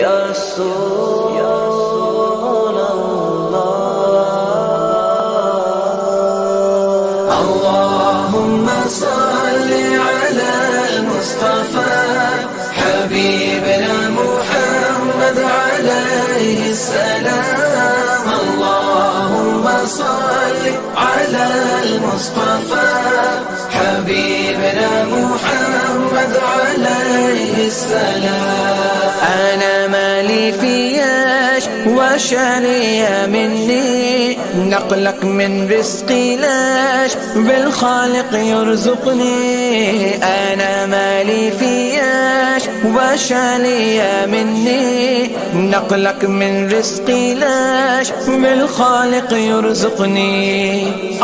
یا رسول اللہ اللهم صل على المصطفى حبيبنا محمد عليه السلام اللهم صل على المصطفى حبيبنا محمد عليه السلام أنا مالي فياش وشاني مني نقلك من رزقي لاش بالخالق يرزقني أنا مالي فياش وشاني مني نقلك من رزقي لاش بالخالق يرزقني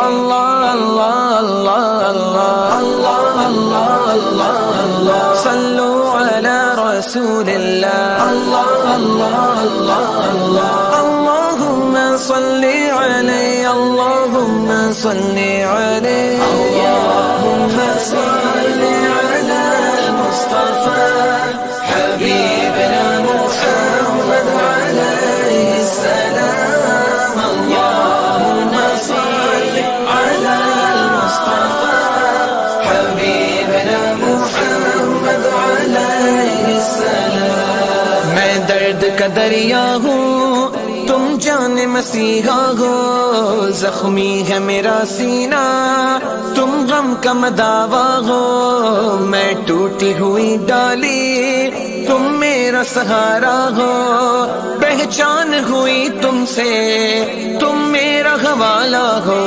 الله الله الله الله الله الله الله الله صلوا على رسول الله الله الله الله الله اللهم صل عليه اللهم صل عليه اللهم صل على المصطفى حبيبنا محمد عليه السلام اللهم صل على المصطفى حبيبنا محمد عليه السلام میں درد کا دریا ہوں تم جان مسیحا ہو زخمی ہے میرا سینہ تم غم کا مداوا ہو میں ٹوٹی ہوئی ڈالی تم میرا سہارا ہو پہچان ہوئی تم سے تم میرا حوالہ ہو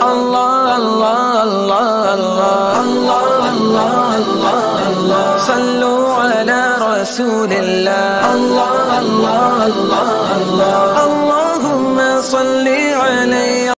اللہ اللہ اللہ اللہ اللہ اللہ اللہ اللہ صلوا علی رسول اللہ اللہ اللہ اللہ اللہ